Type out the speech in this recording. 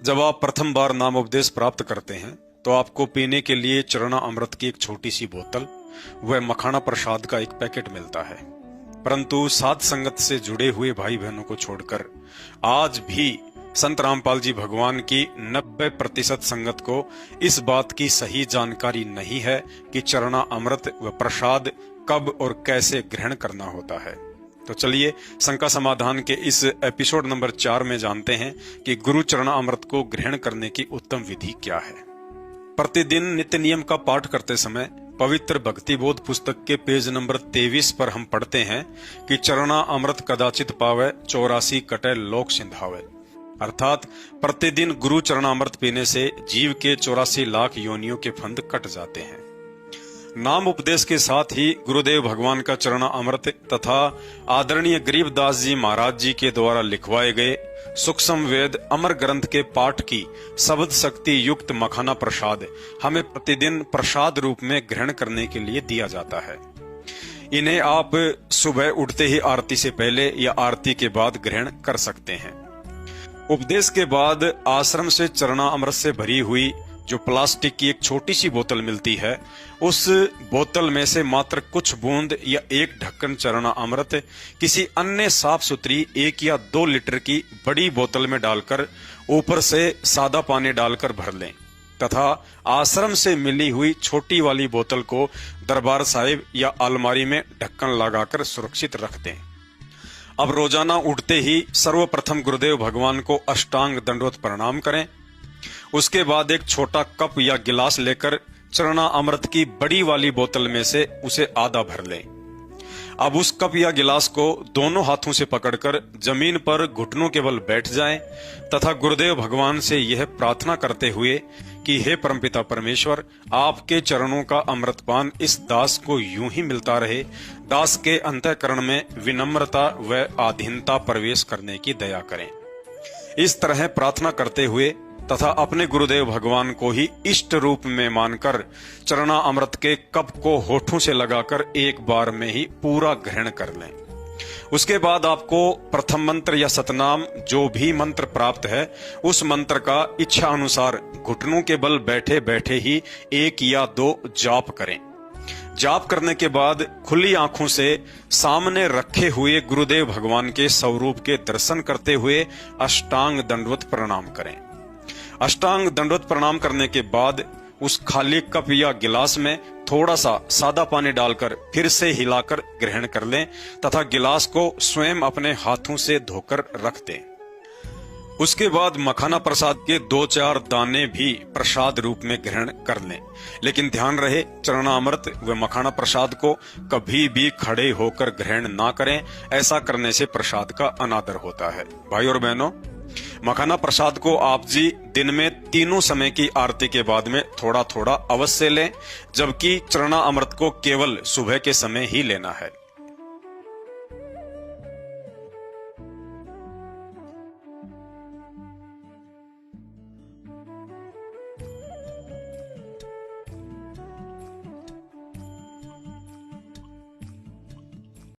जब आप प्रथम बार नामोपदेश प्राप्त करते हैं तो आपको पीने के लिए चरणा अमृत की एक छोटी सी बोतल व मखाना प्रसाद का एक पैकेट मिलता है। परंतु साध संगत से जुड़े हुए भाई बहनों को छोड़कर आज भी संत रामपाल जी भगवान की 90% संगत को इस बात की सही जानकारी नहीं है कि चरणा अमृत व प्रसाद कब और कैसे ग्रहण करना होता है। तो चलिए शंका समाधान के इस एपिसोड नंबर 4 में जानते हैं कि गुरु चरणा अमृत को ग्रहण करने की उत्तम विधि क्या है। प्रतिदिन नित्य नियम का पाठ करते समय पवित्र भक्ति बोध पुस्तक के पेज नंबर 23 पर हम पढ़ते हैं कि चरणा अमृत कदाचित पावे 84 कटे लोक सिंधावे, अर्थात प्रतिदिन गुरु चरणामृत पीने से जीव के 84 लाख योनियों के फंद कट जाते हैं। नाम उपदेश के साथ ही गुरुदेव भगवान का चरणा अमृत तथा आदरणीय गरीबदास जी महाराज जी के द्वारा लिखवाए गए सूक्ष्म वेद अमर ग्रंथ के पाठ की शब्द शक्ति युक्त मखाना प्रसाद हमें प्रतिदिन प्रसाद रूप में ग्रहण करने के लिए दिया जाता है। इन्हें आप सुबह उठते ही आरती से पहले या आरती के बाद ग्रहण कर सकते हैं। उपदेश के बाद आश्रम से चरणा अमृत से भरी हुई जो प्लास्टिक की एक छोटी सी बोतल मिलती है, उस बोतल में से मात्र कुछ बूंद या एक ढक्कन चरणा अमृत किसी अन्य साफ सुथरी 1 या 2 लीटर की बड़ी बोतल में डालकर ऊपर से सादा पानी डालकर भर लें तथा आश्रम से मिली हुई छोटी वाली बोतल को दरबार साहिब या अलमारी में ढक्कन लगाकर सुरक्षित रख दें। अब रोजाना उठते ही सर्वप्रथम गुरुदेव भगवान को अष्टांग दंडवत प्रणाम करें। उसके बाद एक छोटा कप या गिलास लेकर चरणा अमृत की बड़ी वाली बोतल में से उसे आधा भर लें। अब उस कप या गिलास को दोनों हाथों से पकड़कर जमीन पर घुटनों के बल बैठ जाएं तथा गुरुदेव भगवान से यह प्रार्थना करते हुए कि हे परमपिता परमेश्वर, आपके चरणों का अमृतपान इस दास को यूं ही मिलता रहे। दास के अंतःकरण में विनम्रता व आधीनता प्रवेश करने की दया करें। इस तरह प्रार्थना करते हुए तथा अपने गुरुदेव भगवान को ही इष्ट रूप में मानकर चरणा अमृत के कप को होठों से लगाकर एक बार में ही पूरा ग्रहण कर लें। उसके बाद आपको प्रथम मंत्र या सतनाम जो भी मंत्र प्राप्त है उस मंत्र का इच्छा अनुसार घुटनों के बल बैठे बैठे ही 1 या 2 जाप करें। जाप करने के बाद खुली आंखों से सामने रखे हुए गुरुदेव भगवान के स्वरूप के दर्शन करते हुए अष्टांग दंडवत प्रणाम करें। अष्टांग दंडवत प्रणाम करने के बाद उस खाली कप या गिलास में थोड़ा सा सादा पानी डालकर फिर से हिलाकर ग्रहण कर लें तथा गिलास को स्वयं अपने हाथों से धोकर रख दें। उसके बाद मखाना प्रसाद के 2-4 दाने भी प्रसाद रूप में ग्रहण कर लें, लेकिन ध्यान रहे चरणा अमृत व मखाना प्रसाद को कभी भी खड़े होकर ग्रहण ना करें। ऐसा करने से प्रसाद का अनादर होता है। भाई और बहनों, मखाना प्रसाद को आप जी दिन में तीनों समय की आरती के बाद में थोड़ा थोड़ा अवश्य लें, जबकि चरणा अमृत को केवल सुबह के समय ही लेना है।